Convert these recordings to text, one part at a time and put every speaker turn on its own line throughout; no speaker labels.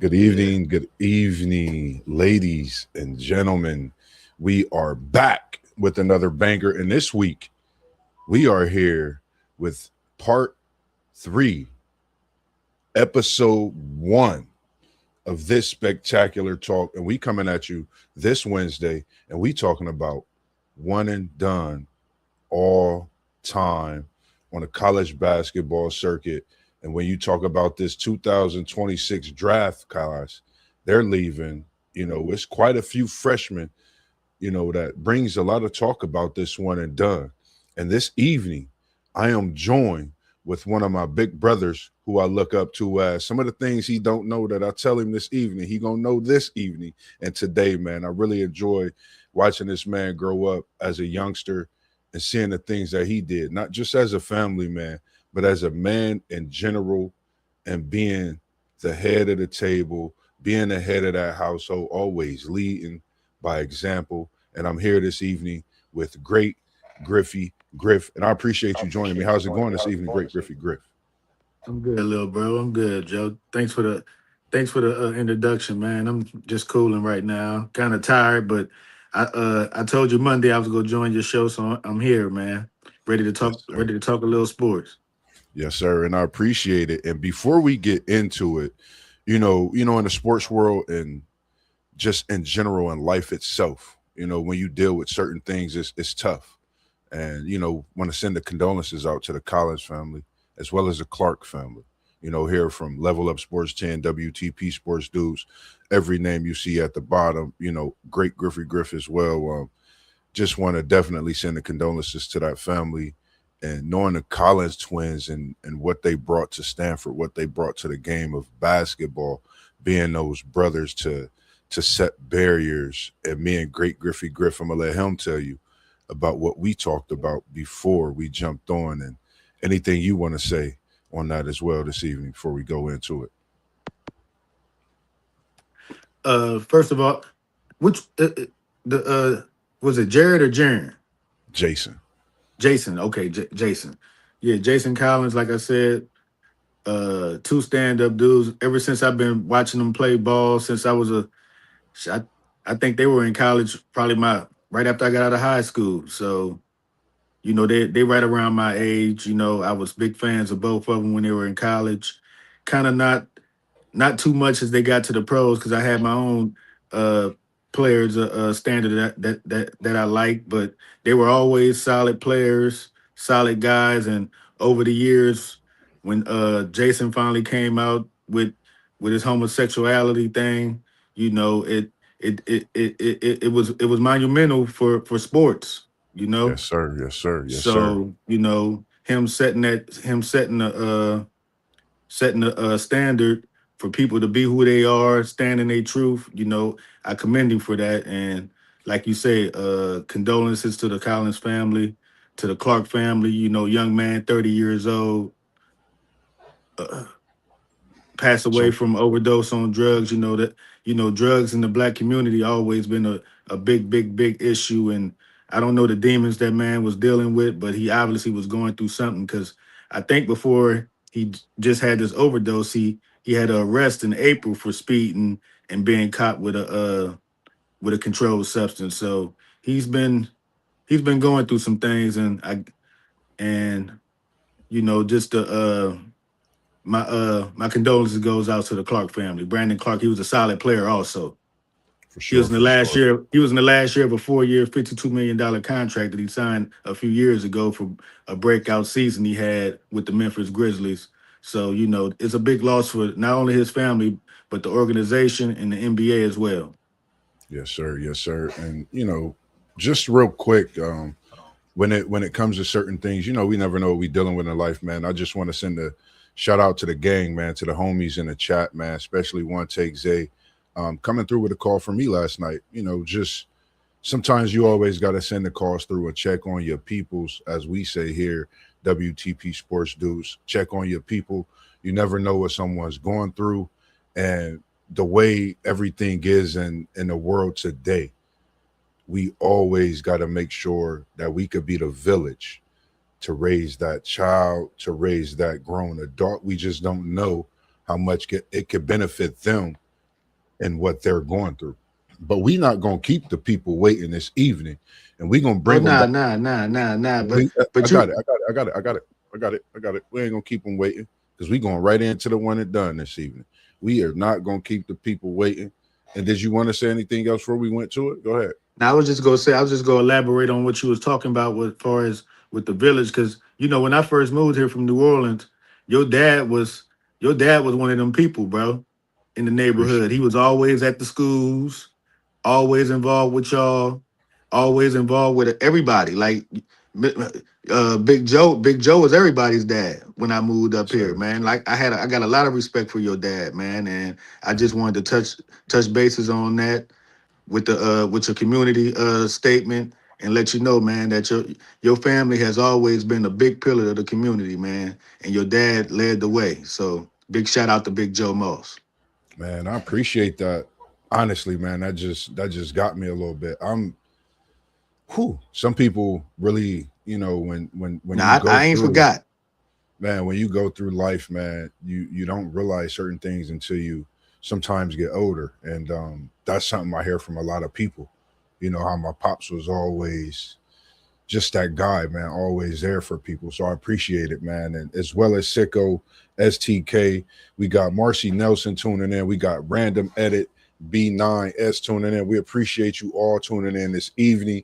Yeah.
Good evening, ladies and gentlemen. We are back with another banger, and this week we are here with part three, episode one of this spectacular talk. And we coming at you this Wednesday, and we talking about one and done all time on the college basketball circuit. And when you talk about this 2026 draft class, they're leaving. It's quite a few freshmen, that brings a lot of talk about this one and done. And this evening, I am joined with one of my big brothers who I look up to as some of the things he don't know that I tell him this evening. He gonna know this evening and today, man. I really enjoy watching this man grow up as a youngster and seeing the things that he did, not just as a family man, but as a man in general, and being the head of the table, being the head of that household, always leading by example. And I'm here this evening with great Griffey Griff, and I appreciate you joining me. How's it going this evening, great Griffey Griff?
I'm good, little bro. I'm good, Joe. Thanks for the introduction, man. I'm just cooling right now. Kind of tired, but I told you Monday I was gonna join your show, so I'm here, man. Ready to
Yes,
talk.
sir.
Ready to talk a little sports.
Yes, sir. And I appreciate it. And before we get into it, in the sports world and just in general in life itself, when you deal with certain things, it's tough. And want to send the condolences out to the Collins family as well as the Clark family. Here from Level Up Sports 10, WTP Sports Dudes, every name you see at the bottom. Great Griffey Griff as well. Just want to definitely send the condolences to that family, and knowing the Collins twins and what they brought to Stanford, what they brought to the game of basketball, being those brothers to set barriers. And me and great Griffey Griff, I'm gonna let him tell you about what we talked about before we jumped on, and anything you want to say on that as well this evening before we go into it.
First of all, which the was it Jared or Jaren?
Jason.
Jason. Okay, Jason. Yeah, Jason Collins. Like I said, two stand up dudes. Ever since I've been watching them play ball since I was a I, I think they were in college probably my right after I got out of high school. So, they right around my age. I was big fans of both of them when they were in college. Kind of not too much as they got to the pros because I had my own uh players standard that I like, but they were always solid players, solid guys. And over the years, when Jason finally came out with his homosexuality thing, you know, it was monumental for sports, you know.
Yes, sir. Yes, sir. Yes, sir.
So, him setting a standard for people to be who they are, stand in their truth. I commend him for that. And like you say, condolences to the Collins family, to the Clark family. Young man, 30 years old, uh, passed away
So
from overdose on drugs. Drugs in the black community always been a big, big, big issue. And I don't know the demons that man was dealing with, but he obviously was going through something because I think before just had this overdose, he had an arrest in April for speeding and being caught with a controlled substance. So he's been going through some things, and just my condolences goes out to the Clark family. Brandon Clark, he was a solid player also.
for
He was
sure,
in the
for
last
sure.
year. He was in the last year of a 4-year, $52 million contract that he signed a few years ago for a breakout season he had with the Memphis Grizzlies. So it's a big loss for not only his family but the organization and the NBA as well.
Yes, sir. Yes, sir. And just real quick, when it comes to certain things, we never know what we dealing with in life, man. I just want to send a shout out to the gang, man, to the homies in the chat, man, especially one take Zay, coming through with a call for me last night. Just sometimes you always got to send the calls through and check on your peoples, as we say here, WTP Sports Dudes. Check on your people. You never know what someone's going through, and the way everything is in the world today, we always got to make sure that we could be the village to raise that child, to raise that grown adult. We just don't know how much it could benefit them and what they're going through. But we not gonna keep the people waiting this evening, and we gonna
Oh,
bring them back.
nah.
I
But
got
you
it. I got it. We ain't gonna keep them waiting because we going right into the one and done this evening. We are not gonna keep the people waiting. And did you want to say anything else before we went to it? Go ahead.
now I was just gonna elaborate on what you was talking about with far as with the village, because when I first moved here from New Orleans, your dad was your dad was one of them people, bro, in the
Appreciate
neighborhood. He was always at the schools, always involved with y'all, always involved with everybody. Like Big Joe was everybody's dad when I moved
it,
up here,
sir.
man. Like I got a lot of respect for your dad, man, and I just wanted to touch bases on that with your community statement and let you know, man, that your family has always been a big pillar of the community, man, and your dad led the way. So big shout out to Big Joe Moss.
Man, I appreciate that. Honestly, man, that just got me a little bit. Some people really, when you
Now
go
I ain't
through,
forgot.
man, when you go through life, man, you don't realize certain things until you sometimes get older. And that's something I hear from a lot of people. How my pops was always just that guy, man, always there for people. So I appreciate it, man. And as well as Sicko, STK, we got Marcy Nelson tuning in. We got Random Edit B9S tuning in. We appreciate you all tuning in this evening.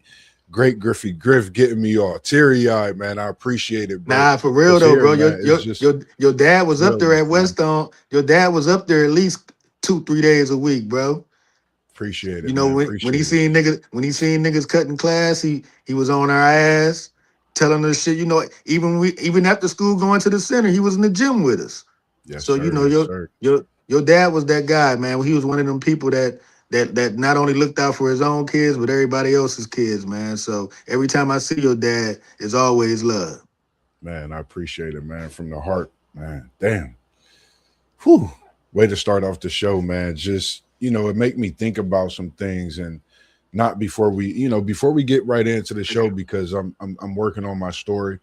Great Griffy Griff getting me all teary eyed, man. I appreciate it, bro.
Nah, for real
Because
though,
here,
bro.
man, it's just
Your dad was up there
realness,
at
man.
Westone. Your dad was up there at least 2-3 days a week, bro.
Appreciate it, man.
When he
Appreciate it.
seen niggas cutting class, he was on our ass, telling us shit. Even after school going to the center, he was in the gym with us.
Yes,
So
sir. Yes, sir.
your dad was that guy, man. He was one of them people that not only looked out for his own kids, but everybody else's kids, man. So every time I see your dad, it's always love.
Man, I appreciate it, man, from the heart, man. Damn. Whew. Way to start off the show, man. Just, it make me think about some things and not before we get right into the show, because I'm working on my story,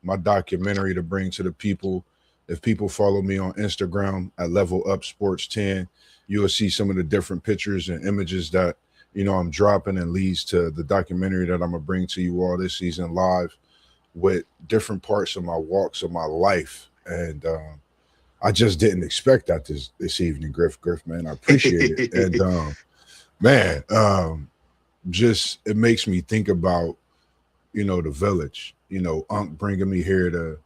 my documentary to bring to the people. If people follow me on Instagram at Level Up Sports 10, you'll see some of the different pictures and images that, I'm dropping, and leads to the documentary that I'm gonna bring to you all this season live with different parts of my walks of my life. And I just didn't expect that this evening, Griff, man. I appreciate it. And man, just it makes me think about, the village, Unc bringing me here to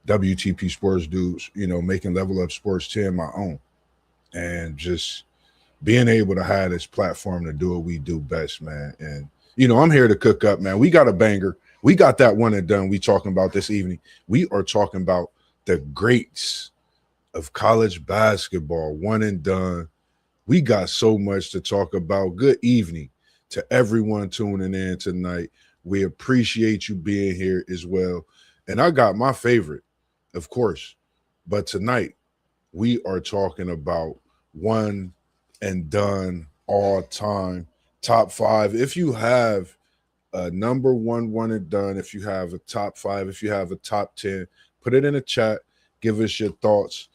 WTP Sports Dudes, making Level Up Sports 10 my own, and just being able to have this platform to do what we do best, man. And I'm here to cook up, man. We got a banger. We got that one and done. We talking about this evening. We are talking about the greats of college basketball, one and done. We got so much to talk about. Good evening to everyone tuning in tonight. We appreciate you being here as well. And I got my favorite, of course. But tonight, we are talking about one and done all time, top five. If you have a number one and done, if you have a top five, if you have a top 10, put it in the chat. Give us your thoughts.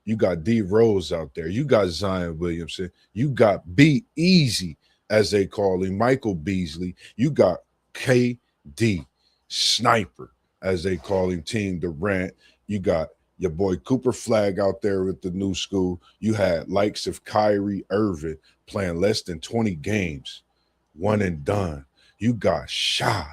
You got D Rose out there. You got Zion Williamson. You got B Easy, as they call him, Michael Beasley. You got KD Sniper, as they call him, Team Durant. You got your boy Cooper Flag out there with the new school. You had likes of Kyrie Irving playing less than 20 games, one and done. You got Shai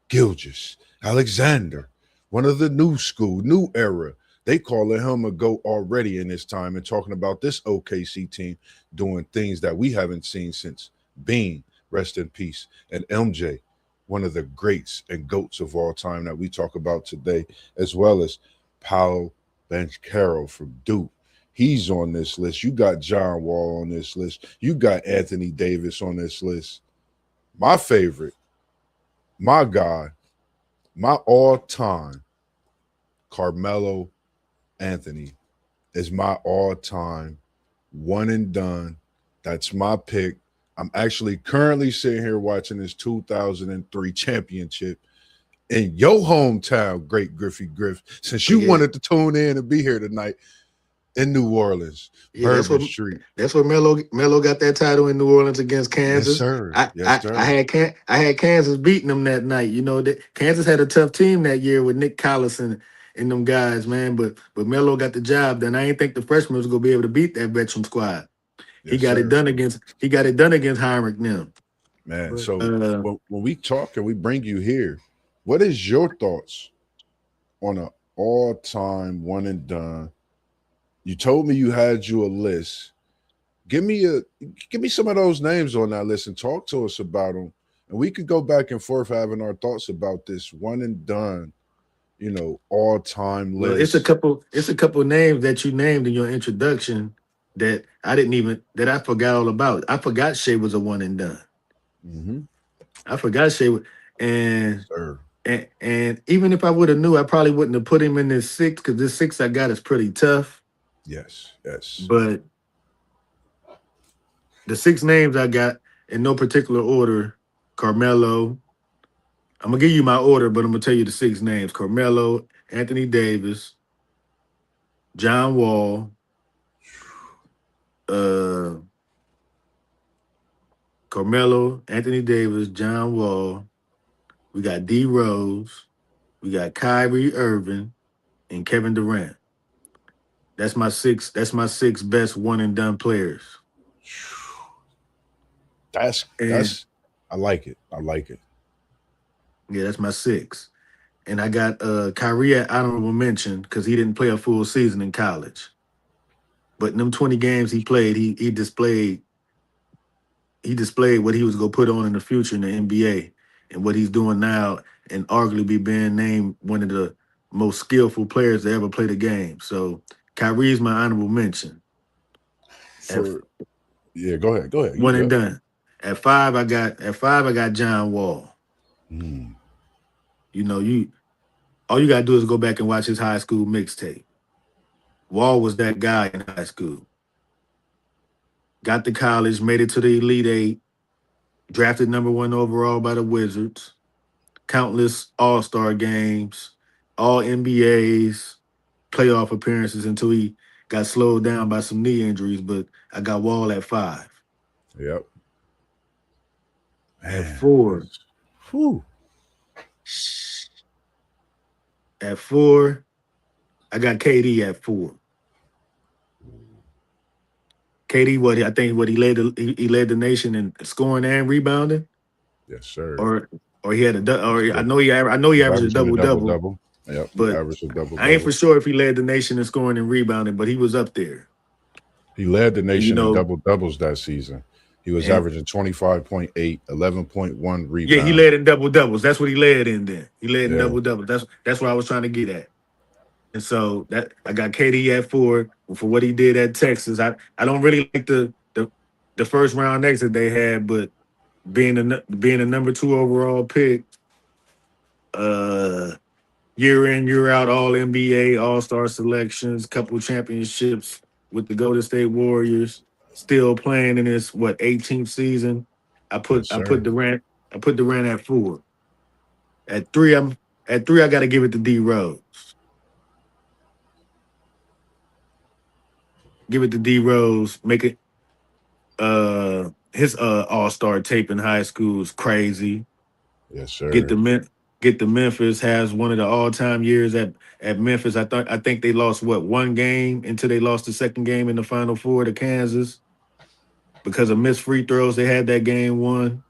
Gilgeous Alexander, one of the new school, new era. They calling him a GOAT already in this time, and talking about this OKC team doing things that we haven't seen since Bean, rest in peace, and MJ, one of the greats and GOATs of all time that we talk about today, as well as Paolo Banchero from Duke. He's on this list. You got John Wall on this list. You got Anthony Davis on this list. My favorite, my guy, my all-time, Carmelo Anthony is my all-time one and done. That's my pick. I'm actually currently sitting here watching this 2003 championship in your hometown, Great Griffy Griff. Since you wanted to tune in and be here tonight, in New Orleans,
Yeah,
Bourbon Street.
that's what Melo got that title in New Orleans against
Yes,
Kansas.
sir. Yes, sir.
I had Kansas beating them that night. You know that Kansas had a tough team that year with Nick Collison and them guys, man. But Melo got the job done. I ain't think the freshman was gonna be able to beat that veteran squad.
Yes, sir. So,
He got it done against Heinrich now.
man,
But
so when we talk and we bring you here, what is your thoughts on an all-time one and done? You told me you had you a list. Give me some of those names on that list and talk to us about them. And we could go back and forth having our thoughts about this one and done, all-time
well,
list.
it's a couple names that you named in your introduction that that I forgot all about. I forgot Shea was a one and done.
Mm-hmm.
I forgot Shea
Yes,
and
sir.
and even if I would have knew, I probably wouldn't have put him in this six because this six I got is pretty tough.
Yes, yes.
But the six names I got in no particular order: Carmelo. I'm gonna give you my order, but I'm gonna tell you the six names: Carmelo, Anthony Davis, John Wall, uh, Carmelo, Anthony Davis, John Wall. We got D Rose. We got Kyrie Irving and Kevin Durant. That's my six. That's my six best one and done players. And
That's I like it. I like it.
yeah, that's my six. And I got Kyrie at honorable mention because he didn't play a full season in college. But in them 20 games he played, he displayed what he was gonna put on in the future in the NBA and what he's doing now, and arguably being named one of the most skillful players to ever play the game. So Kyrie's my honorable mention. At
For Yeah, go ahead. Go ahead. You
one and
good.
done. I got John Wall.
Mm,
You know, you all you gotta do is go back and watch his high school mixtape. Wall was that guy in high school. Got to college, made it to the Elite Eight, drafted number one overall by the Wizards, countless All-Star games, all NBAs, playoff appearances until he got slowed down by some knee injuries. But I got Wall at five.
yep.
At
Man.
four,
Whew.
at four, I got KD at four. KD, what he led the nation in scoring and rebounding,
Yes, sir.
or he had or
Yeah.
I know he
He's
averaged a
averaging a
double
double
double,
double. Yep. He
but
averaged a double
I ain't for
double.
sure if he led the nation in scoring and rebounding, but he was up there.
He led the
And you
nation in
know,
double doubles that season. He was
and
averaging 25.8, 11.1
yeah, he
rebounds.
led in double doubles. That's what he led in then. He led in
Yeah.
double doubles. That's what I was trying to get at. And so that I got KD at four for what he did at Texas. I don't really like the first round exit they had, but being a number two overall pick, uh, year in year out, all NBA, All Star selections, couple championships with the Golden State Warriors, still playing in his 18th season.
Yes,
I
sir.
put Durant at four. At three, I got to give it to D Rose. Give it to D Rose. Make it his All Star tape in high school is crazy.
Yes,
Get
sir.
the get the Memphis has one of the all time years at Memphis. I think they lost one game until they lost the second game in the Final Four to Kansas because of missed free throws. They had that game won.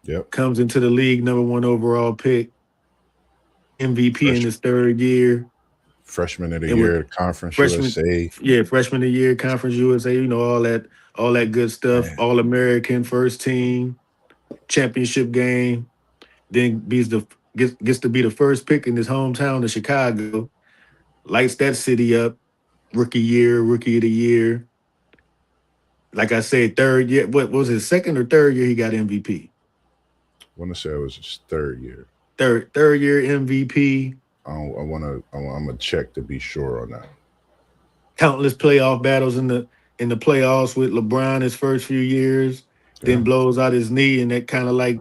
Yep.
Comes into the league number one overall pick, MVP in
Fresh
his third year,
freshman of the
and with
year, Conference
freshman
USA.
freshman of the year, Conference USA. You know all that good stuff.
Man.
All American, first team, championship game. Then gets to be the first pick in his hometown of Chicago. Lights that city up. Rookie year, rookie of the year. Like I said, third year. What was his second or third year? He got MVP.
I want to say it was his third year.
Third year MVP.
I'm gonna check to be sure on that.
Countless playoff battles in the playoffs with LeBron his first few years. Then
Yeah.
blows out his knee, and that kind of like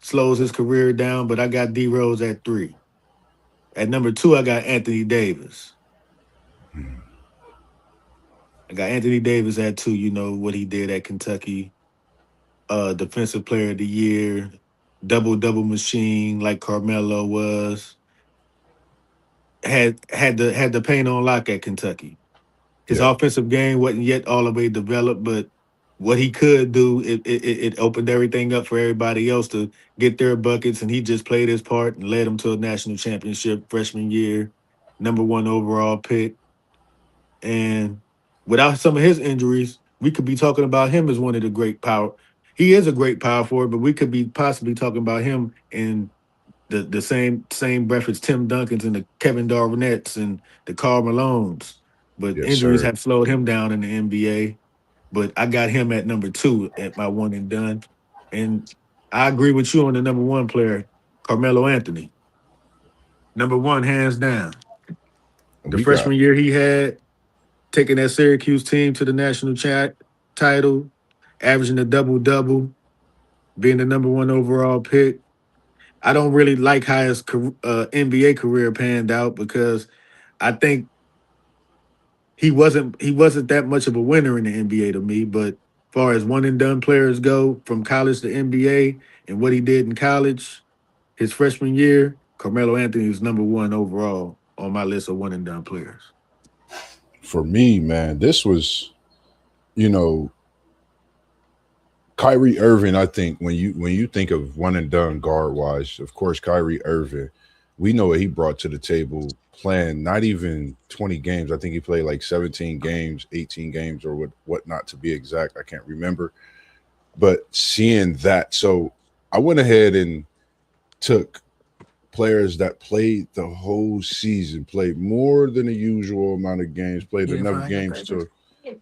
slows his career down. But I got D Rose at three. At number two, I got Anthony Davis.
Hmm.
I got Anthony Davis at 2. You know what he did at Kentucky. Defensive Player of the Year, double machine like Carmelo was. Had the paint on lock at Kentucky. His
Yeah,
offensive game wasn't yet all the way developed, but what he could do, it opened everything up for everybody else to get their buckets, and he just played his part and led them to a national championship freshman year, number 1 overall pick. And without some of his injuries, we could be talking about him as one of the great power. He is a great power forward, but we could be possibly talking about him in the same breath as Tim Duncan's and the Kevin Garnett's and the Karl Malones. But
yes,
injuries
sir.
have slowed him down in the NBA. But I got him at number 2 at my one and done. And I agree with you on the number 1 player, Carmelo Anthony. Number 1, hands down. The
We got
freshman year he had, taking that Syracuse team to the national title, averaging a double double, being the number 1 overall pick. I don't really like how his NBA career panned out because I think he wasn't that much of a winner in the NBA to me. But far as one and done players go, from college to NBA and what he did in college, his freshman year, Carmelo Anthony is number 1 overall on my list of one and done players.
for me, man. This was, you know, Kyrie Irving. I think when you think of one and done guard wise, of course, Kyrie Irving. We know what he brought to the table. Playing not even 20 games. I think he played like 17 games, 18 games, or what not to be exact. I can't remember. But seeing that, so I went ahead and took players that played the whole season, played more than the usual amount of games, played
You didn't
enough
find your
games
papers?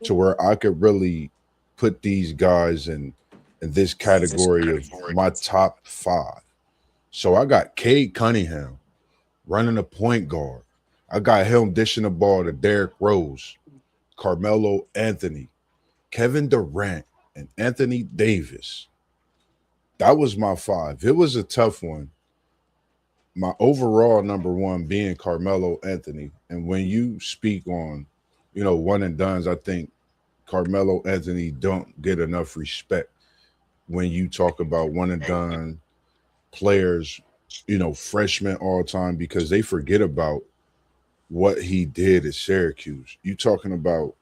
to where I could really put these guys in this category of my top 5. So I got Cade Cunningham running a point guard. I got him dishing the ball to Derrick Rose, Carmelo Anthony, Kevin Durant, and Anthony Davis. That was my 5. It was a tough one. My overall number 1 being Carmelo Anthony. And when you speak on, one and dones, I think Carmelo Anthony don't get enough respect when you talk about one and done players, freshmen all time, because they forget about what he did at Syracuse. You talking about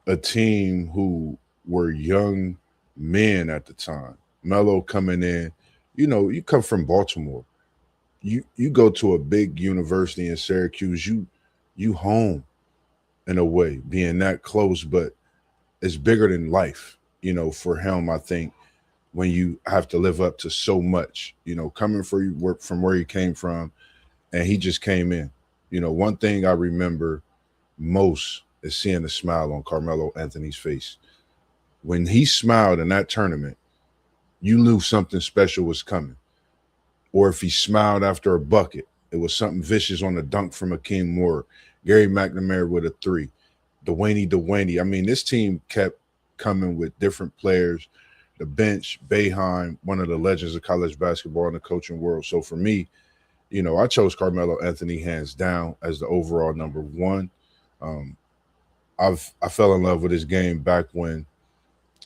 a team who were young men at the time. Melo coming in, you come from Baltimore. You go to a big university in Syracuse, you home in a way, being that close, but it's bigger than life, for him, I think, when you have to live up to so much, coming for you work from where he came from, and he just came in. One thing I remember most is seeing the smile on Carmelo Anthony's face. When he smiled in that tournament, you knew something special was coming. Or if he smiled after a bucket, it was something vicious on a dunk from Akeem Moore, Gary McNamara with a 3, Dwayne. I mean, this team kept coming with different players. The bench, Boeheim, one of the legends of college basketball in the coaching world. So for me, I chose Carmelo Anthony hands down as the overall number 1. Um, I fell in love with his game back when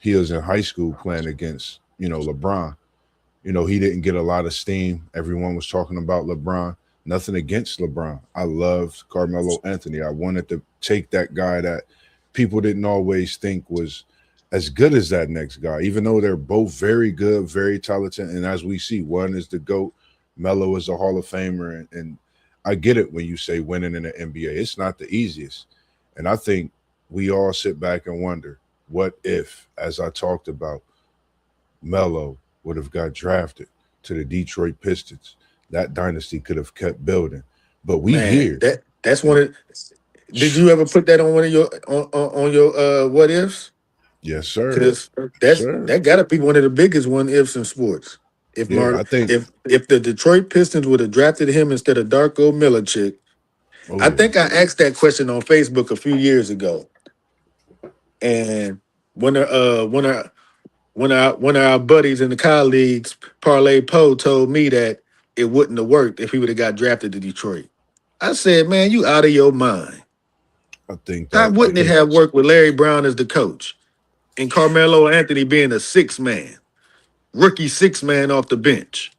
he was in high school playing against, LeBron. He didn't get a lot of steam. Everyone was talking about LeBron. Nothing against LeBron. I loved Carmelo Anthony. I wanted to take that guy that people didn't always think was as good as that next guy, even though they're both very good, very talented. And as we see, one is the GOAT, Melo is a Hall of Famer. And I get it when you say winning in the NBA. It's not the easiest. And I think we all sit back and wonder, what if, as I talked about, Melo would have got drafted to the Detroit Pistons? That dynasty could have kept building. But we
Man,
here.
that's one of. Did you ever put that on one of your on your what ifs?
Yes, sir.
Because
Sir.
that got to be one of the biggest one ifs in sports. If
Yeah, I
Mark,
think.
if the Detroit Pistons would have drafted him instead of Darko Milicic,
Oh
I
yeah.
think I asked that question on Facebook a few years ago, and one of one of our buddies in the colleagues, Parlay Poe, told me that it wouldn't have worked if he would have got drafted to Detroit. I said, man, you out of your mind.
I think
How
that
wouldn't it have worked with Larry Brown as the coach and Carmelo Anthony being a six man, rookie six man off the bench?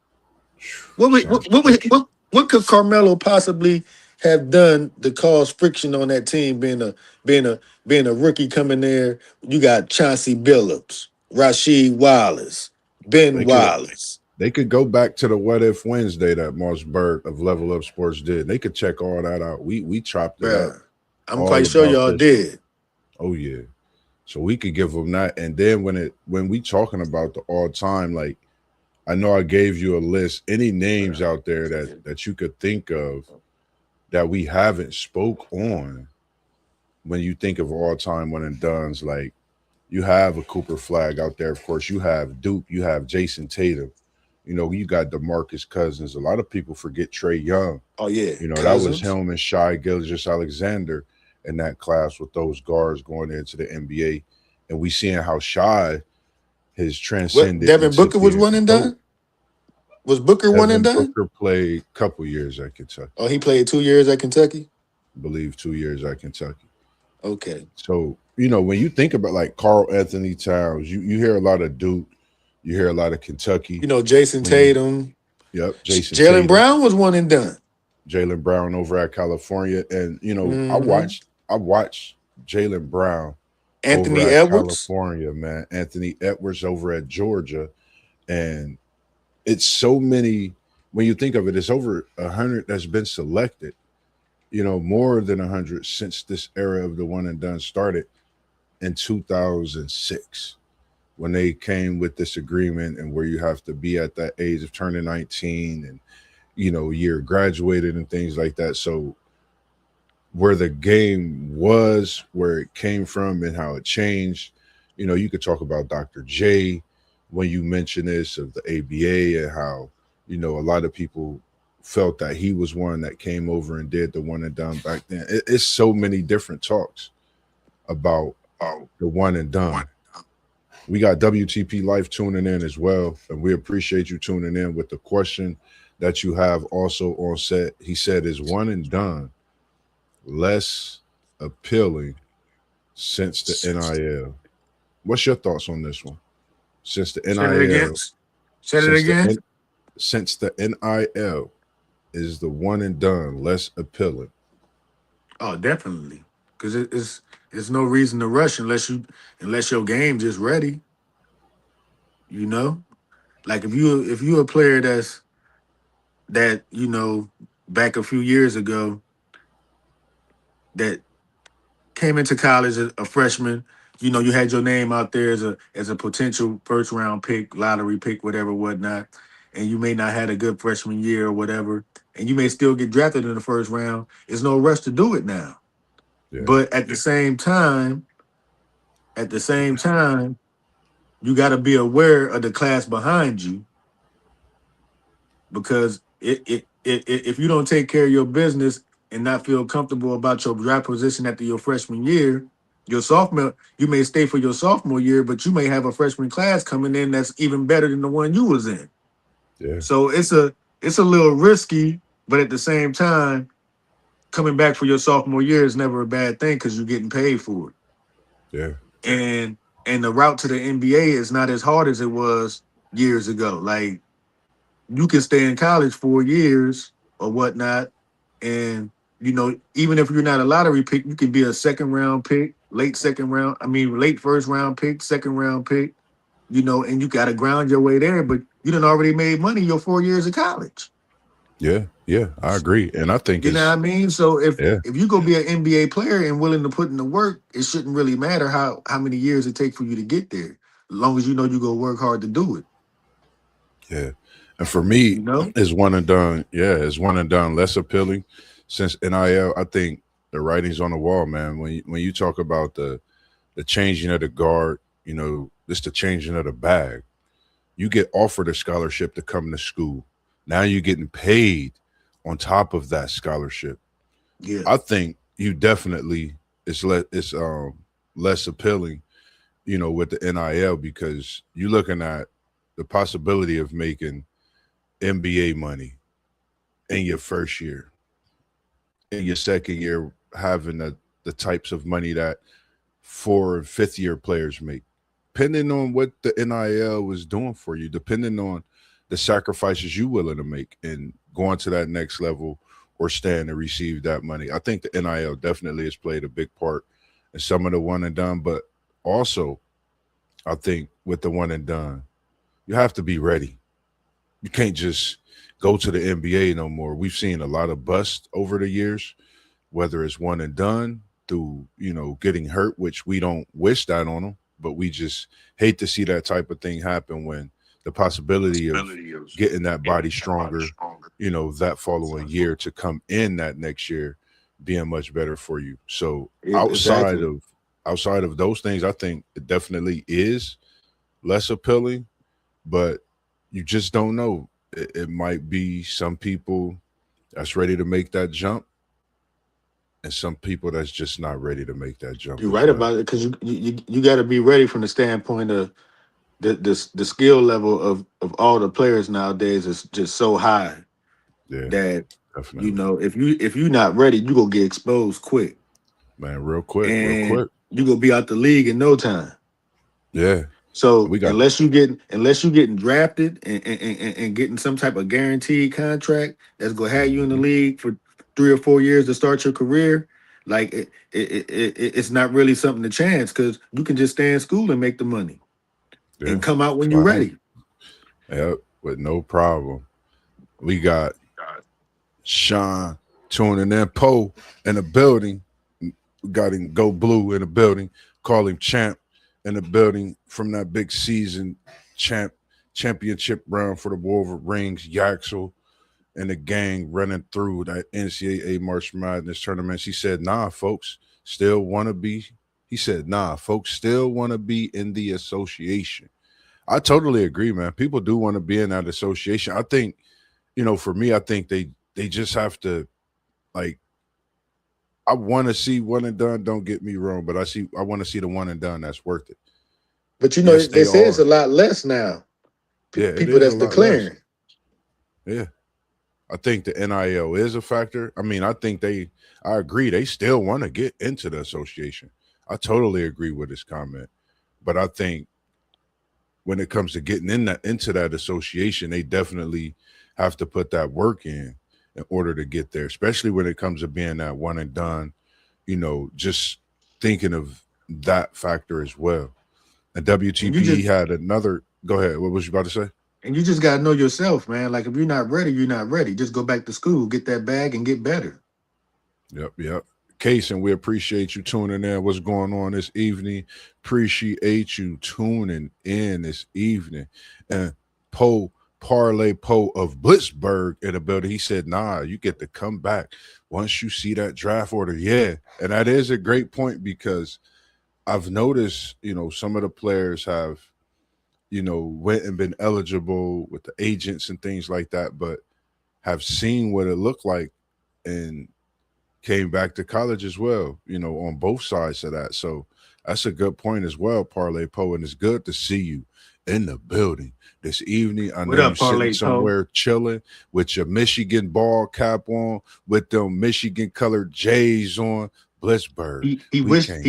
What would,
sounds
what could Carmelo possibly have done to cause friction on that team being a being a rookie coming there? You got Chauncey Billups, Rasheed Wallace, Ben
they could
Wallace.
they could go back to the What If Wednesday that Mossberg of Level Up Sports did. They could check all that out. We chopped it up
Bruh, I'm
all
quite sure
about
y'all
this.
did.
Oh yeah. So we could give them that. And then when we talking about the all time, like I know I gave you a list. Any names out there that you could think of that we haven't spoke on when you think of all time one and dones, like you have a Cooper Flag out there. Of course, you have Duke, you have Jason Tatum. You know, you got DeMarcus Cousins. A lot of people forget Trey Young.
Oh yeah,
You know, that was
Cousins.
him and Shy Gilgeous Alexander in that class with those guards going into the NBA. And we seeing how Shy has
What
transcended
Devin
into
Booker was
being
one and
a GOAT.
done? Was Booker one and
Devin
done?
Booker played a couple years at Kentucky.
Oh, he played 2 years at Kentucky.
I believe 2 years at Kentucky.
Okay.
So, you know, when you think about like Carl Anthony Towns, you hear a lot of Duke, you hear a lot of Kentucky.
You know, Jason
When you,
Tatum.
yep, Jason
Jalen
Tatum,
Brown was one and done.
Jalen Brown over at California. And, you know,
Hmm.
I watched Jalen Brown over
Anthony
at
Edwards.
California, man. Anthony Edwards over at Georgia. And it's so many, when you think of it, it's over 100 that's been selected, you know, more than 100 since this era of the one and done started in 2006 when they came with this agreement and where you have to be at that age of turning 19 and, you know, year graduated and things like that. So where the game was, where it came from, and how it changed. You know, you could talk about Dr. J when you mention this of the ABA and how, you know, a lot of people felt that he was one that came over and did the one and done back then. It's so many different talks about the one and done. We got WTP Life tuning in as well, and we appreciate you tuning in with the question that you have also on set. He said, "Is one and done less appealing since the NIL?" What's your thoughts on this one? Since the
Say it again.
NIL,
Say it
since the
again.
N- since the NIL, is the one and done less appealing?
Oh, definitely. Because it's no reason to rush unless your game just ready. You know, like if you a player that back a few years ago that came into college a freshman. You know, you had your name out there as a potential first round pick, lottery pick, whatever, whatnot, and you may not had a good freshman year or whatever, and you may still get drafted in the first round. There's no rush to do it now.
Yeah,
But at the same time, you got to be aware of the class behind you because if you don't take care of your business and not feel comfortable about your draft position after your freshman year, your sophomore, you may stay for your sophomore year, but you may have a freshman class coming in that's even better than the one you was in.
yeah,
So it's a little risky, but at the same time, coming back for your sophomore year is never a bad thing because you're getting paid for it.
yeah,
And the route to the NBA is not as hard as it was years ago. Like you can stay in college 4 years or whatnot, and even if you're not a lottery pick, you can be a second round pick, late second round. I mean, late first round pick, second round pick. And you got to ground your way there. But you done already made money your 4 years of college.
yeah, yeah. I agree, and I think
You know what I
it's
mean? So
yeah,
if you go be an NBA player and willing to put in the work, it shouldn't really matter how many years it takes for you to get there, as long as you know you go work hard to do it.
yeah. And for me,
You know?
is one and done. Yeah, is one and done less appealing since NIL. I think the writing's on the wall, man. When you talk about the changing of the guard, you know, this the changing of the bag. You get offered a scholarship to come to school. Now you're getting paid on top of that scholarship.
Yeah.
I think you definitely it's less appealing, you know, with the NIL because you're looking at the possibility of making NBA money in your first year, in your second year having the types of money that 4 and 5th-year players make, depending on what the NIL was doing for you, depending on the sacrifices you willing to make and going to that next level or staying to receive that money. I think the NIL definitely has played a big part in some of the one and done, but also I think with the one and done, you have to be ready. You can't just go to the NBA no more. We've seen a lot of bust over the years, whether it's one and done through, getting hurt, which we don't wish that on them, but we just hate to see that type of thing happen when the possibility of getting that body stronger, that following year to come in that next year being much better for you. So
Exactly.
outside of those things, I think it definitely is less appealing, but you just don't know. It might be some people that's ready to make that jump and some people that's just not ready to make that jump
You're
as
right
well.
about it because you got to be ready from the standpoint of the skill level of all the players nowadays is just so high
Yeah,
that
definitely.
if you're not ready, you gonna get exposed quick,
Man, real quick, real
and
quick.
you gonna be out the league in no time.
Yeah.
So
We got
unless you getting drafted and getting some type of guaranteed contract that's gonna have you in the
Mhm.
league for 3 or 4 years to start your career, like it's not really something to chance because you can just stay in school and make the money
Yeah.
and come out when you're
Fine.
ready.
Yep, with no problem. We got Sean tuning in, Poe in the building. We got him Go Blue in the building. Call him Champ in the building from that big season championship round for the Wolver Rings. Yaxel and the gang running through that NCAA March Madness tournament. He said, "Nah, folks, still want to be." He said, "Nah, folks, still want to be in the association." I totally agree, man. People do want to be in that association. I think, for me, I think they just have to, like, I want to see one and done. Don't get me wrong, but I want to see the one and done that's worth it.
But
Yes,
they
they
say it's a
are.
lot less now.
Yeah, it
People
is a
that's
lot less.
declaring.
Yeah, I think the NIL is a factor. I mean, I agree. They still want to get into the association. I totally agree with his comment, but I think when it comes to getting into that association, they definitely have to put that work in order to get there, especially when it comes to being that one and done, just thinking of that factor as well. And
And you
WTP
just
had another go ahead. What was you about to say?
and you just gotta know yourself, man. Like if you're not ready, you're not ready. Just go back to school, get that bag, and get better.
Yep, yep. Case, and we appreciate you tuning in. What's going on this evening? Appreciate you tuning in this evening. And Poe Parlay Poe of Blitzburg in the building. He said, "Nah, you get to come back once you see that draft order." Yeah, and that is a great point because I've noticed, some of the players have, went and been eligible with the agents and things like that, but have seen what it looked like and came back to college as well, on both sides of that. So that's a good point as well, Parlay Poe. And it's good to see you in the building this evening. I know
What
you
up,
sitting
Parlay Poe?
somewhere chilling with your Michigan ball cap on, with them Michigan colored J's on. Blitzburg. We can't wait to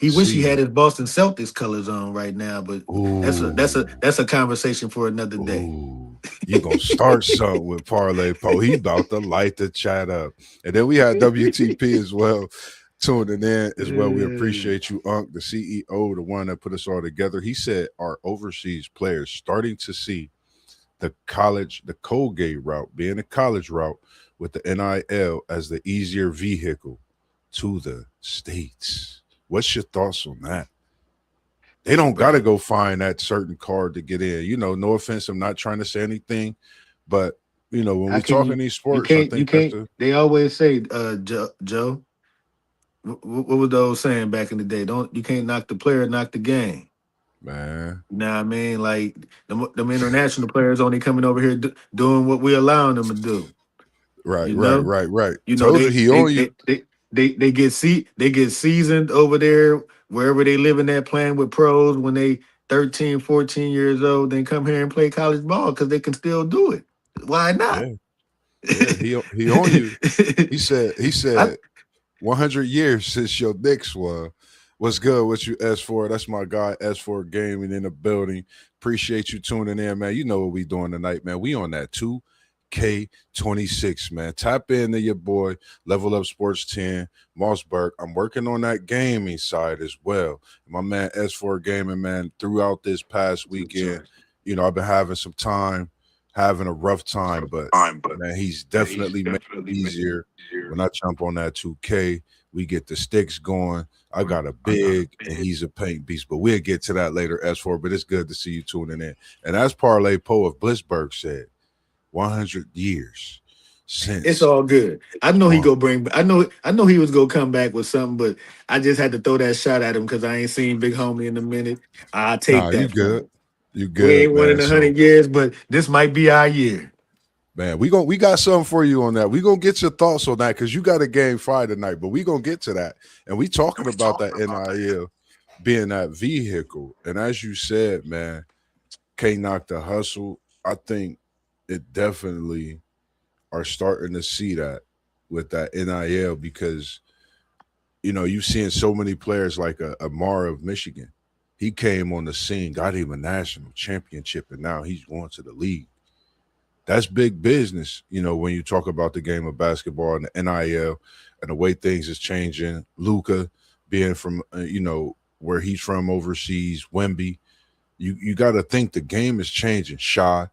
He wish
see
he had
you.
his Boston Celtics colors on right now, but
Ooh.
that's a conversation for another day.
Ooh, you gonna start something with Parlay Poe. He about to light the chat up. And then we had WTP as well tuning in as well. We appreciate you, Unc, the CEO, the one that put us all together. He said our overseas players starting to see the Colgate route, being a college route with the NIL as the easier vehicle to the States. What's your thoughts on that? They don't got to
Bro,
go find that certain card to get in. No offense, I'm not trying to say anything, but when
how
we
can
talking these sports, I
you
think that's
can't.
a
They always say, Joe, what was those saying back in the day? Don't you can't knock the player, knock the game.
man.
You know what I mean? Like them international players only coming over here doing what we allowing them to do.
Right,
You
right,
know,
right, right.
you know
Told you he on you.
they get seasoned over there wherever they live in that playing with pros when they 13, 14 years old. Then come here and play college ball because they can still do it. Why not?
Yeah, yeah. He on you. He said. He
I
said. 100 years since your Knicks won. What's good with you, S4? That's my guy, S4 Gaming in the building. Appreciate you tuning in, man. You know what we doing tonight, man. We on that 2K26, man. Tap into your boy, Level Up Sports 10, Mossberg. I'm working on that gaming side as well. My man, S4 Gaming, man, throughout this past weekend, you know, I've been having some time, having a rough time, but man, he's definitely made it easier when I jump on that 2K. We get the sticks going. I got a big, and he's a paint beast, but we'll get to that later, S4. But it's good to see you tuning in. And as Parlay Poe of Blissburg said, 100 years since.
It's all good. I know he go bring. I know he was gonna come back with something, but I just had to throw that shot at him because I ain't seen Big Homie in a minute. I take
Nah,
that.
you
From
good.
him.
You
We
good,
ain't won in
man.
100 years, but this might be our year.
Man, we got something for you on that. We gonna get your thoughts on that because you got a game 5 tonight, but we gonna get to that. And we talking about that NIL being that vehicle. And as you said, man, Knock the hustle. I think it definitely are starting to see that with that NIL because you know you've seen so many players like Amar of Michigan. He came on the scene, got him a national championship, and now he's going to the league. That's big business, you know, when you talk about the game of basketball and the NIL and the way things is changing. Luca being from, you know, where he's from overseas, Wemby, you got to think the game is changing. Shaw,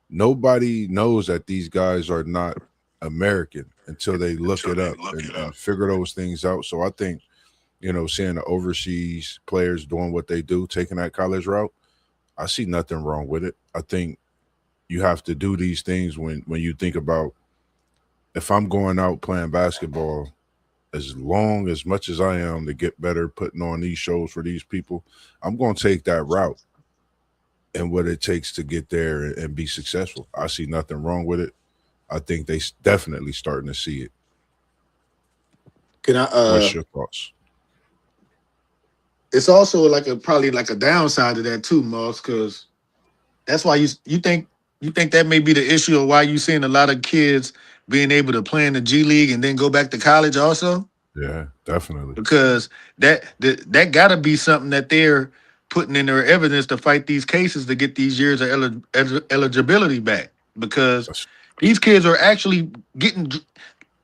nobody knows that these guys are not American until they look it up and figure those things out. So I think, you know, seeing the overseas players doing what they do, taking that college route, I see nothing wrong with it. I think you have to do these things when you think about if I'm going out playing basketball as much as I am to get better putting on these shows for these people, I'm going to take that route and what it takes to get there and be successful. I see nothing wrong with it. I think they definitely starting to see it.
Can
What's
I?
your thoughts?
It's also like probably like a downside to that too, Moss, because that's why you think that may be the issue of why you seeing a lot of kids being able to play in the G League and then go back to college also.
Yeah, definitely.
Because that got to be something that they're putting in their evidence to fight these cases to get these years of eligibility back. Because
That's,
these kids are actually getting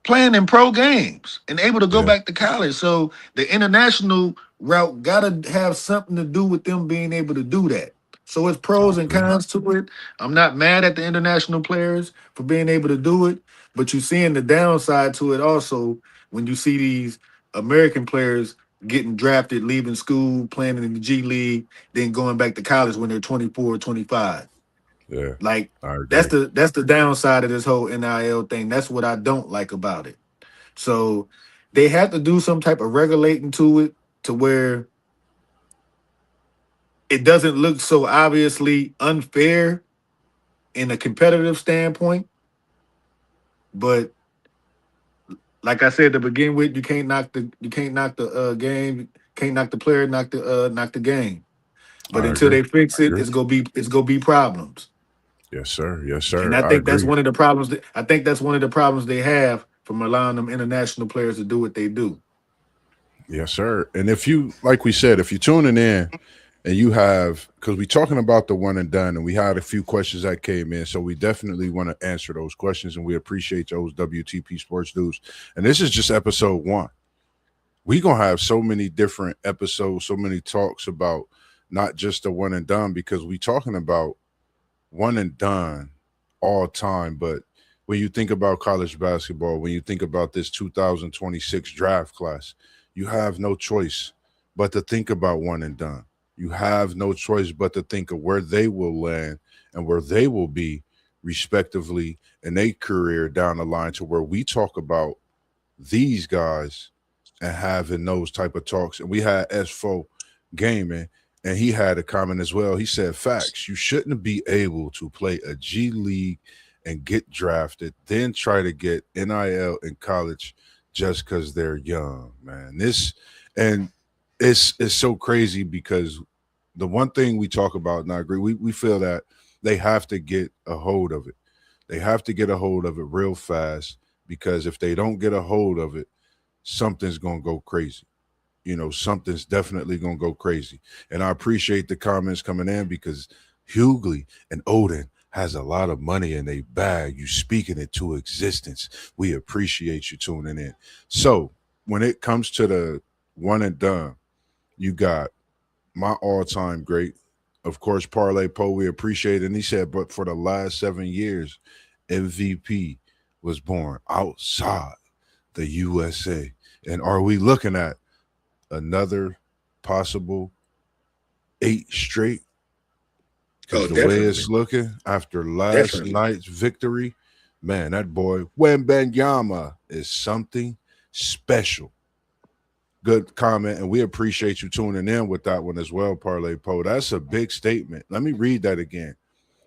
playing in pro games and able to go
yeah,
back to college. So the international route got to have something to do with them being able to do that. So it's
I
pros and
agree.
cons to it. I'm not mad at the international players for being able to do it, but you're seeing the downside to it also when you see these American players getting drafted, leaving school, playing in the G League, then going back to college when they're 24 or 25.
Yeah,
Like
I agree.
that's the downside of this whole NIL thing. That's what I don't like about it. So they have to do some type of regulating to it to where it doesn't look so obviously unfair in a competitive standpoint. But like I said to begin with, you can't knock the game, can't knock the player, knock the game. But
I
until
agree.
they fix
I
it,
agree.
it's gonna be problems.
Yes, sir. Yes,
And
sir.
I
I
think that's
agree.
one of the problems I think that's one of the problems they have from allowing them international players to do what they do.
Yes, sir. And if you, like we said, if you're tuning in and you have, because we're talking about the one and done, and we had a few questions that came in, so we definitely want to answer those questions, and we appreciate those WTP Sports News. And this is just episode 1. We're gonna have so many different episodes, so many talks about not just the one and done, because we talking about one and done all time. But when you think about college basketball, when you think about this 2026 draft class, you have no choice but to think about one and done. You have no choice but to think of where they will land and where they will be, respectively, in their career down the line, to where we talk about these guys and having those type of talks. And we had S4 Gaming, and he had a comment as well. He said, facts, you shouldn't be able to play a G League and get drafted, then try to get NIL in college just because they're young, man. And it's so crazy because the one thing we talk about, and I agree, we feel that they have to get a hold of it. They have to get a hold of it real fast, because if they don't get a hold of it, something's gonna go crazy. Something's definitely gonna go crazy. And I appreciate the comments coming in because Hughley and Odin has a lot of money in their bag. You speaking it to existence. We appreciate you tuning in. So when it comes to the one and done, you got my all-time great, of course, Parlay Poe. We appreciate it. And he said, but for the last 7 years, MVP was born outside the USA. And are we looking at another possible 8 straight? Because the way it's looking after last night's victory, man, that boy Wembanyama is something special. Good comment, and we appreciate you tuning in with that one as well, Parlay Poe. That's a big statement. Let me read that again.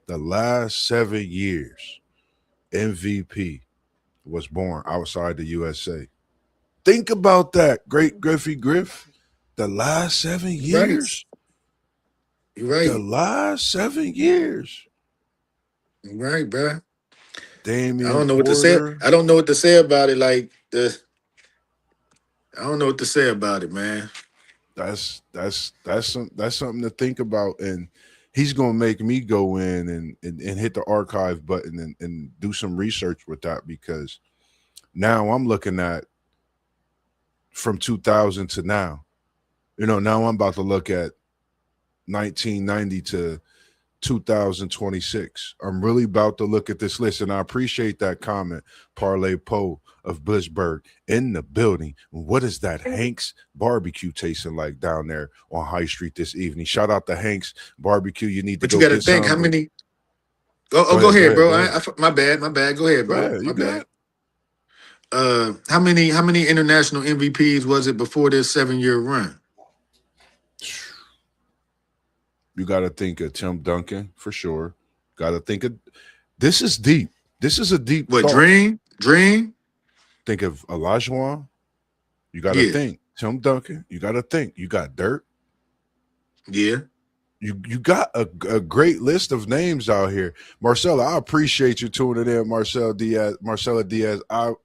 The last 7 years, MVP was born outside the USA. Think about that, great Griffey Griff. The last 7 years.
You're right.
The last 7 years.
You're right, bro.
Damian
I don't know what
Porter.
to say. I don't know what to say about it. I don't know what to say about it, man.
That's something to think about, and he's gonna make me go in and hit the archive button and do some research with that, because now I'm looking at from 2000 to now. Now I'm about to look at 1990 to 2026. I'm really about to look at this list, and I appreciate that comment, Parlay Poe of Bushburg in the building. What is that Hank's barbecue tasting like down there on High Street this evening? Shout out to Hank's barbecue. You need to.
But you got to think how many. Go ahead, bro. My bad. Go ahead, bro. My bad. How many international MVPs was it before this 7-year run?
You got to think of Tim Duncan for sure. Got to think of this is deep. This is a deep.
What thought. Dream?
Think of Olajuwon. You got to think Tim Duncan. You got to think. You got Dirk.
Yeah.
You got a great list of names out here. Marcella, I appreciate you tuning in, Marcella Diaz.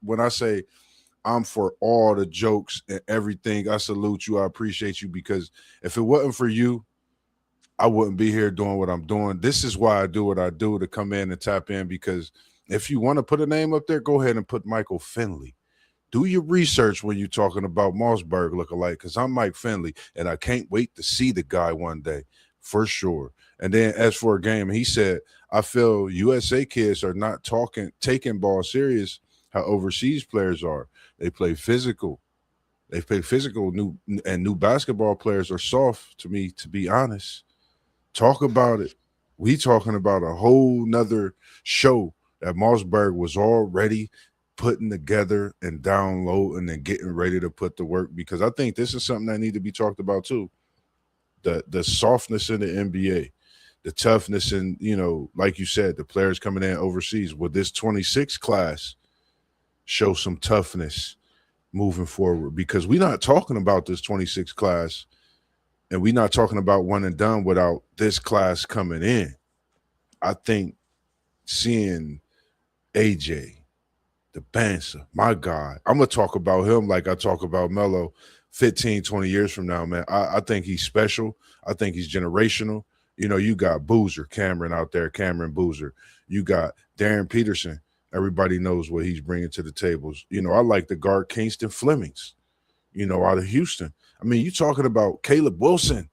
When I say I'm for all the jokes and everything, I salute you. I appreciate you, because if it wasn't for you, I wouldn't be here doing what I'm doing. This is why I do what I do, to come in and tap in, because if you want to put a name up there, go ahead and put Michael Finley. Do your research when you're talking about Mossberg lookalike, because I'm Mike Finley, and I can't wait to see the guy one day, for sure. And then as for a game, he said, I feel USA kids are not taking ball serious how overseas players are. They play physical. New basketball players are soft to me, to be honest. Talk about it. We talking about a whole nother show that Mossberg was already putting together and downloading and getting ready to put to work, because I think this is something that need to be talked about too. The softness in the NBA, the toughness, and like you said, the players coming in overseas. With this 26 class show some toughness moving forward, because we're not talking about this 26 class. And we're not talking about one and done without this class coming in. I think seeing AJ, the Banser, my God, I'm going to talk about him like I talk about Melo 15, 20 years from now, man. I think he's special. I think he's generational. You got Boozer, Cameron out there, Cameron Boozer. You got Darren Peterson. Everybody knows what he's bringing to the tables. I like the guard Kingston Flemings, out of Houston. I mean, you're talking about Caleb Wilson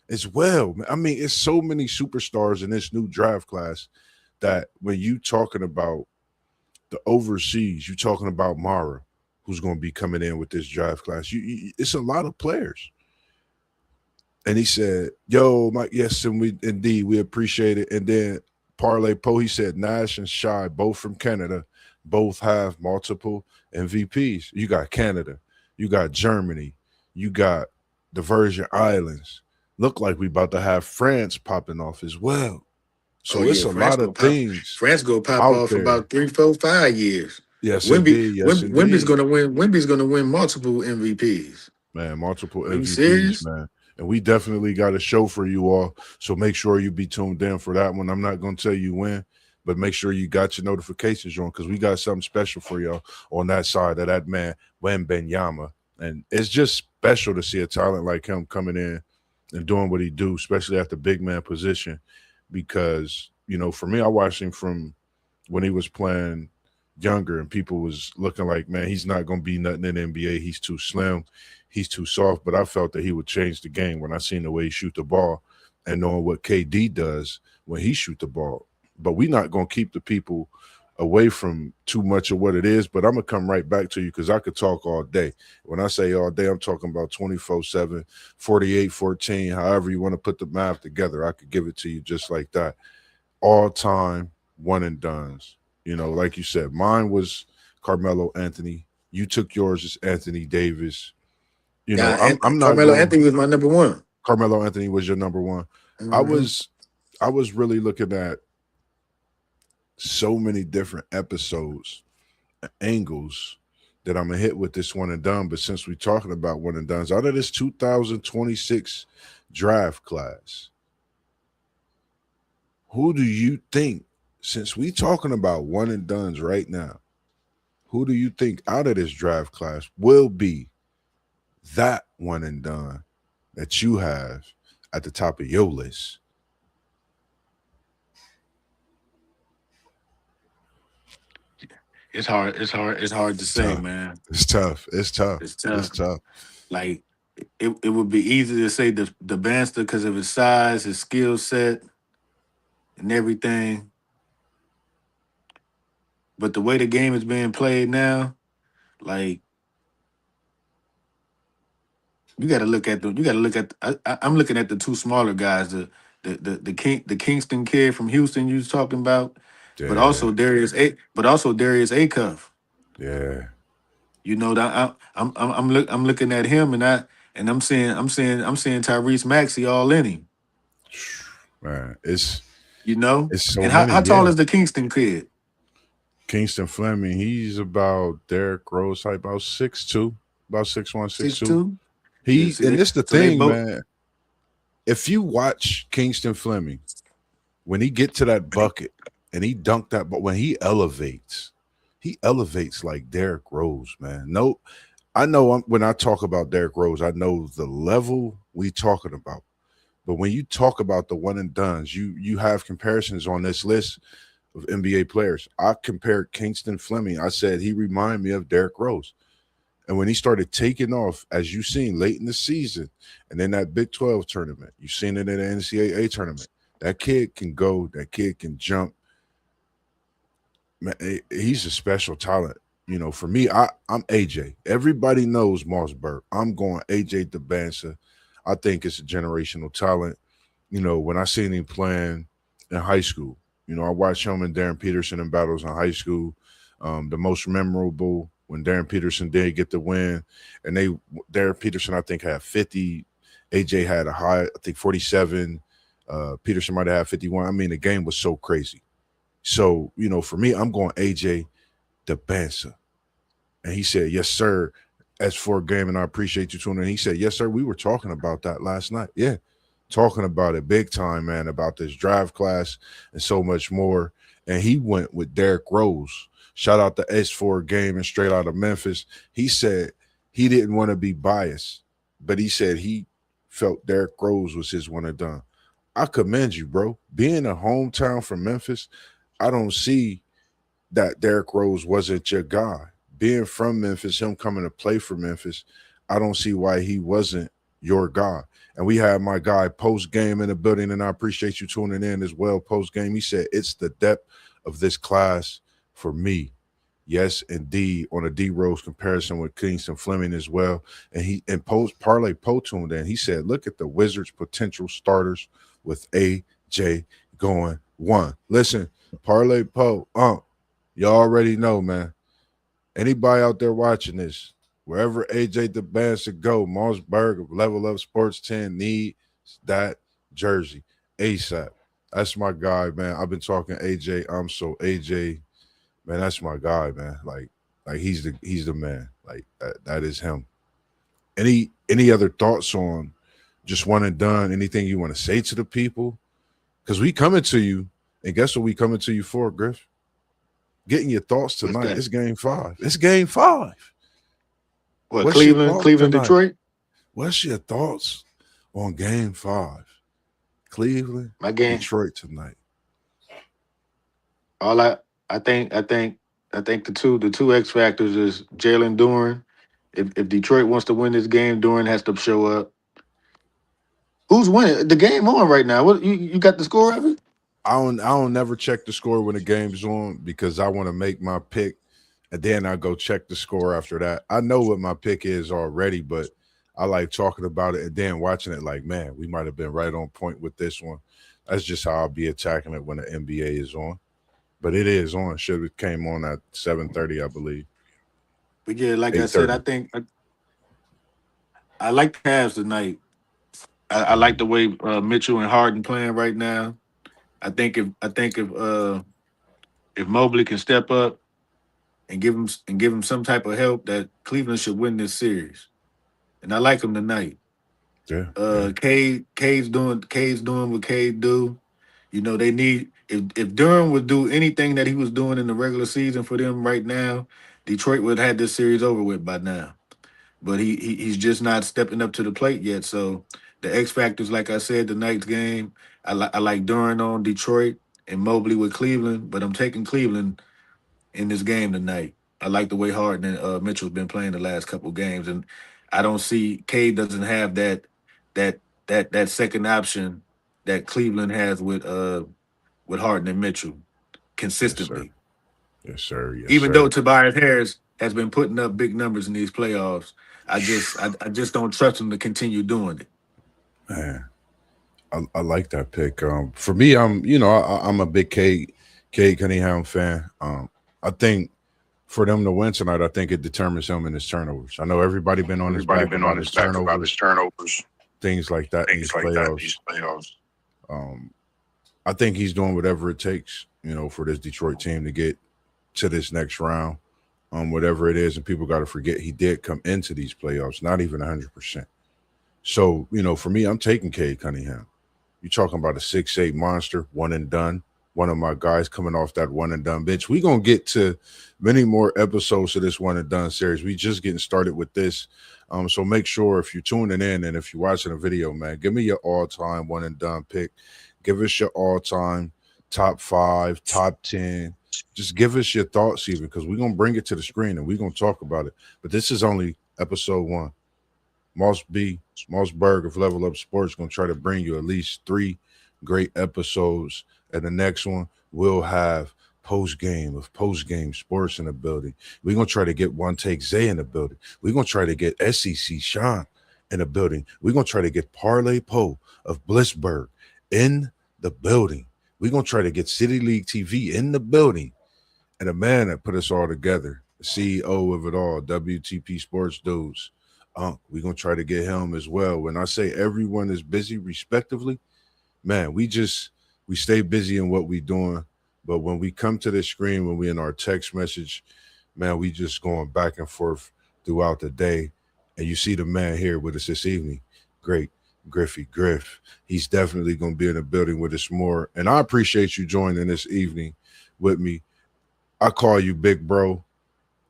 as well. I mean, it's so many superstars in this new draft class that when you talking about the overseas, you're talking about Mara, who's going to be coming in with this draft class. It's a lot of players. And he said, yo, Mike, yes, and we appreciate it. And then Parlay Poe, he said, Nash and Shy, both from Canada, both have multiple MVPs. You got Canada, you got Germany, you got the Virgin Islands. Look like we about to have France popping off as well. So it's a lot of things.
France go pop off there. About 3, 4, 5 years.
Yes,
Wemby's going to win. Wemby's going to win multiple MVPs.
Man, multiple MVPs, man. And we definitely got a show for you all. So make sure you be tuned in for that one. I'm not going to tell you when, but make sure you got your notifications on, because we got something special for y'all on that side of that man, Wembanyama. And it's just special to see a talent like him coming in and doing what he do, especially at the big man position. Because, for me, I watched him from when he was playing younger and people was looking like, man, he's not going to be nothing in the NBA. He's too slim. He's too soft. But I felt that he would change the game when I seen the way he shoot the ball and knowing what KD does when he shoot the ball. But we not going to keep the people away from too much of what it is. But I'm going to come right back to you because I could talk all day. When I say all day, I'm talking about 24/7, 48/14, however you want to put the math together. I could give it to you just like that. All time one and dones. Like you said, mine was Carmelo Anthony. You took yours as Anthony Davis.
Yeah,
I'm not
Carmelo
going.
Anthony was my number one.
Carmelo Anthony was your number one. I was really looking at so many different episodes, angles that I'm gonna hit with this one and done. But since we're talking about one and dones, out of this 2026 draft class, who do you think, since we talking about one and dones right now, who do you think out of this draft class will be that one and done that you have at the top of your list?
It's hard. It's hard to
It's
say,
tough.
man.
It's tough. It's tough.
It's
It's
tough.
tough.
Like it would be easy to say the Banster because of his size, his skill set, and everything. But the way the game is being played now, like you got to look at. I'm looking at the two smaller guys, the Kingston kid from Houston you was talking about, but
Yeah.
also Darius Acuff.
Yeah.
That I'm looking at him and I'm seeing Tyrese Maxey all in him.
Man, it's so
And how
many.
tall
Yeah.
is the Kingston kid?
Kingston Fleming, he's about Derrick Rose height, about 6'2", about 6'1",
Six
6'2".
two. Yeah,
He
see
and
they
this the
so they
thing,
both
man. If you watch Kingston Fleming, when he get to that bucket and he dunked that, but when he elevates like Derrick Rose, man. No, I know when I talk about Derrick Rose, I know the level we talking about. But when you talk about the one and dones, you have comparisons on this list of NBA players. I compared Kingston Fleming. I said he reminded me of Derrick Rose. And when he started taking off, as you seen late in the season, and then that Big 12 tournament, you've seen it in the NCAA tournament. That kid can go, that kid can jump. Man, he's a special talent. For me, I'm AJ. Everybody knows Mossberg. I'm going AJ Debinsa. I think it's a generational talent. When I seen him playing in high school, I watched him and Darren Peterson in battles in high school. The most memorable when Darren Peterson did get the win, and Darren Peterson I think had 50, AJ had a high I think 47. Peterson might have had 51. I mean, the game was so crazy. So for me, I'm going AJ Debinsa, and he said yes sir. As for a game, and I appreciate you tuning in. He said yes sir. We were talking about that last night. Yeah, talking about it big time, man, about this draft class and so much more. And he went with Derrick Rose. Shout out to S4 Game and straight out of Memphis. He said he didn't want to be biased, but he said he felt Derrick Rose was his one and done. I commend you, bro. Being a hometown from Memphis, I don't see that Derrick Rose wasn't your guy. Being from Memphis, him coming to play for Memphis, I don't see why he wasn't your guy. And we had my guy post game in the building, and I appreciate you tuning in as well. Post game, he said it's the depth of this class for me. Yes, indeed, on a D Rose comparison with Kingston Fleming as well. And he and post Parlay Poe tuned in. He said, look at the Wizards' potential starters with AJ going one. Listen, Parlay Poe, you already know, man. Anybody out there watching this, wherever AJ Debinsa go, Mossberg of Level Up Sports 10 needs that jersey ASAP. That's my guy, man. I've been talking AJ. I'm so AJ, man. That's my guy, man. Like he's the man. Like that is him. Any other thoughts on just one and done? Anything you want to say to the people? Because we coming to you, and guess what we coming to you for, Griff? Getting your thoughts
What's
tonight.
that?
It's game 5. It's game 5.
What,
What's your
Cleveland,
thoughts
Cleveland,
tonight?
Detroit?
What's your thoughts on Game 5? Cleveland,
My game.
Detroit tonight.
All I think the two X factors is Jalen Duran. If Detroit wants to win this game, Duran has to show up. Who's winning? The game on right now. What you got the score of it?
I don't never check the score when the game's on because I want to make my pick and then I go check the score after that. I know what my pick is already, but I like talking about it and then watching it like, man, we might have been right on point with this one. That's just how I'll be attacking it when the NBA is on. But it is on. Should have came on at 7:30, I believe.
But yeah, like I said,
8:30.
I like the Cavs tonight. I like the way Mitchell and Harden playing right now. I think if Mobley can step up and give him some type of help, that Cleveland should win this series. And I like him tonight.
Yeah, yeah.
Cade's doing what Cade do. They need if Durham would do anything that he was doing in the regular season for them right now, Detroit would have had this series over with by now. But he's just not stepping up to the plate yet. So the X factors, like I said, the night's game. I like Durham on Detroit and Mobley with Cleveland, but I'm taking Cleveland in this game tonight. I like the way Harden and Mitchell's been playing the last couple games, and I don't see Cade doesn't have that that second option that Cleveland has with Harden and Mitchell
Yes, sir.
consistently.
Yes, sir. Yes,
Even though
sir.
Tobias Harris has been putting up big numbers in these playoffs, I just don't trust him to continue doing it.
Man, I like that pick. For me, I'm a big Cade Cunningham fan. I think for them to win tonight, I think it determines him and his turnovers. I know everybody been on his back about his turnovers, things like that in these playoffs. Um, I think he's doing whatever it takes, for this Detroit team to get to this next round. Whatever it is, and people got to forget he did come into these playoffs not even 100%. So, for me, I'm taking Cade Cunningham. You're talking about a 6'8" monster, one and done. One of my guys coming off that one and done bench. We're going to get to many more episodes of this one and done series. We just getting started with this. So make sure if you're tuning in and if you're watching a video, man, give me your all-time one and done pick. Give us your all-time top 5, top 10. Just give us your thoughts even because we're going to bring it to the screen and we're going to talk about it. But this is only episode 1. Mossberg of Level Up Sports going to try to bring you at least 3 great episodes. And the next one we'll have post game sports in the building. We're going to try to get One Take Zay in the building. We're going to try to get SEC Sean in the building. We're going to try to get Parlay Poe of Blissburg in the building. We're going to try to get City League TV in the building. And the man that put us all together, the CEO of it all, WTP Sports Dudes, we're going to try to get him as well. When I say everyone is busy respectively, man, we stay busy in what we doing. But when we come to the screen, when we in our text message, man, we just going back and forth throughout the day. And you see the man here with us this evening. Great Griffey Griff. He's definitely going to be in the building with us more. And I appreciate you joining this evening with me. I call you big bro.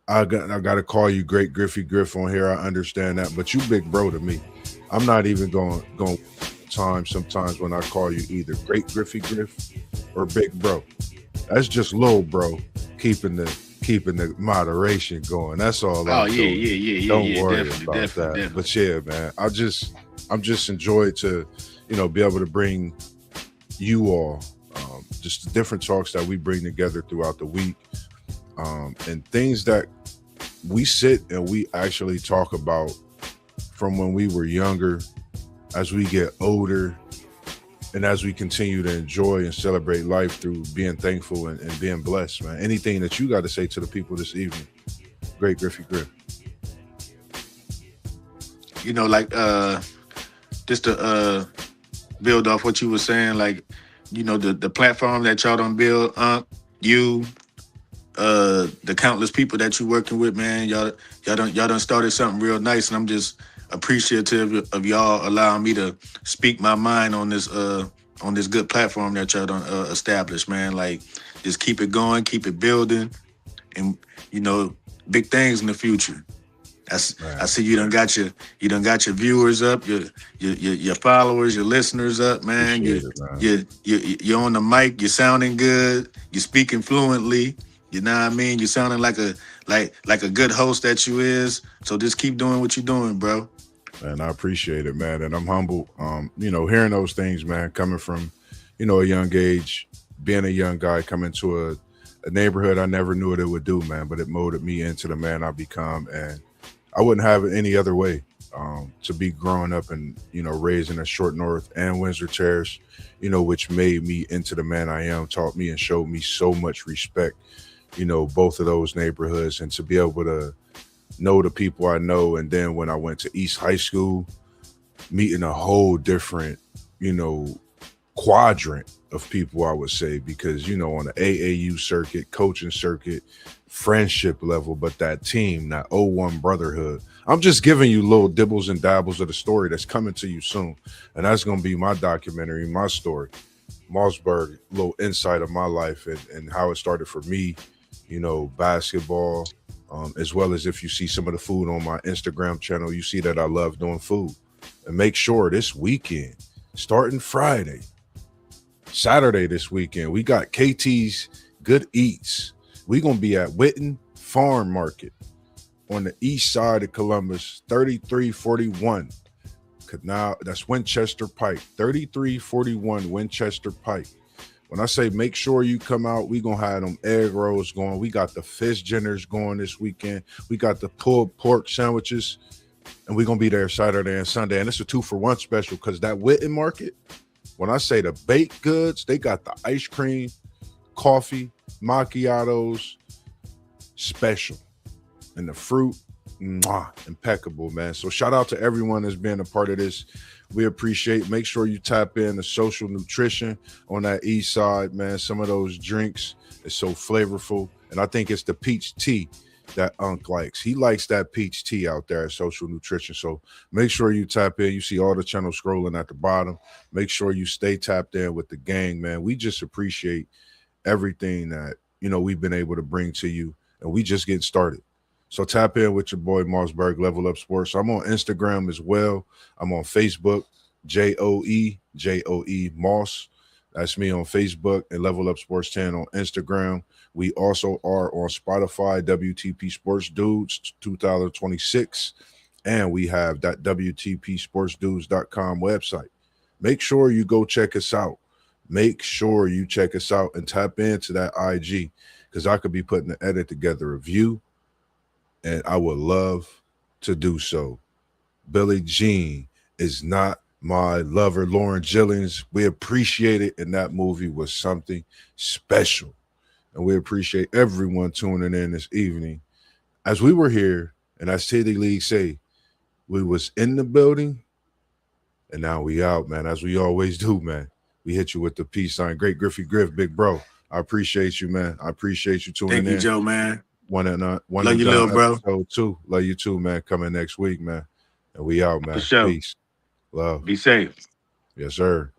I got to call you Great Griffey Griff on here. I understand that. But you big bro to me. I'm not even going time sometimes when I call you either Great Griffey Griff or Big Bro. That's just little bro keeping the moderation going. That's all.
Oh yeah.
Don't worry
Definitely.
about that. But yeah, man, I'm just enjoyed to be able to bring you all just the different talks that we bring together throughout the week and things that we sit and we actually talk about from when we were younger as we get older and as we continue to enjoy and celebrate life through being thankful and being blessed, man. Anything that you got to say to the people this evening? Great Griffey Griff.
Just to build off what you were saying, the platform that y'all done build, you, the countless people that you working with, man, y'all done started something real nice, and I'm just appreciative of y'all allowing me to speak my mind on this good platform that y'all done established, man. Like, just keep it going, keep it building, and big things in the future. I
Man,
see you done got your viewers up, your followers, your listeners up, man.
appreciate it, man.
You're on the mic, you're sounding good, you're speaking fluently. You know what I mean? You're sounding like a good host that you is. So just keep doing what you're doing, bro.
And I appreciate it, man. And I'm humble. Hearing those things, man, coming from, a young age, being a young guy, coming to a neighborhood I never knew what it would do, man. But it molded me into the man I become. And I wouldn't have it any other way. To be growing up and, raised in a Short North and Windsor Terrace, which made me into the man I am, taught me and showed me so much respect, both of those neighborhoods. And to be able to know the people I know. And then when I went to East High School, meeting a whole different, quadrant of people, I would say, because, on the AAU circuit, coaching circuit, friendship level, but that team, that '01 brotherhood. I'm just giving you little dibbles and dabbles of the story that's coming to you soon. And that's going to be my documentary, my story. Mossberg, little insight of my life and how it started for me, basketball, as well as if you see some of the food on my Instagram channel, you see that I love doing food. And make sure this weekend, starting Friday, Saturday this weekend, we got KT's Good Eats. We're going to be at Witten Farm Market on the east side of Columbus, 3341 Canal. That's Winchester Pike, 3341 Winchester Pike. When I say make sure you come out, we going to have them egg rolls going. We got the fish dinners going this weekend. We got the pulled pork sandwiches. And we're going to be there Saturday and Sunday. And it's a 2-for-1 special because that Witten Market, when I say the baked goods, they got the ice cream, coffee, macchiatos, special. And the fruit, impeccable, man. So shout out to everyone that's been a part of this. We appreciate. Make sure you tap in the Social Nutrition on that east side, man. Some of those drinks is so flavorful. And I think it's the peach tea that Unc likes. He likes that peach tea out there at Social Nutrition. So make sure you tap in. You see all the channels scrolling at the bottom. Make sure you stay tapped in with the gang, man. We just appreciate everything that, we've been able to bring to you. And we just getting started. So tap in with your boy Mossberg, Level Up Sports. I'm on Instagram as well. I'm on Facebook, JOE Moss. That's me on Facebook, and Level Up Sports 10 on Instagram. We also are on Spotify, WTP Sports Dudes 2026. And we have that WTPSportsDudes.com website. Make sure you go check us out. Make sure you check us out and tap into that IG, because I could be putting the edit together of you, and I would love to do so. Billie Jean is not my lover. Lauren Jillings, we appreciate it, and that movie was something special. And we appreciate everyone tuning in this evening. As we were here, and as City League say, we was in the building, and now we out, man, as we always do, man. We hit you with the peace sign. Great Griffey Griff, big bro. I appreciate you, man. I appreciate you tuning in.
Thank you, Joe, man.
One
Love you, little bro.
Episode 2. Love you too, man. Coming next week, man. And we out, man.
For sure.
Peace. Love.
Be safe.
Yes, sir.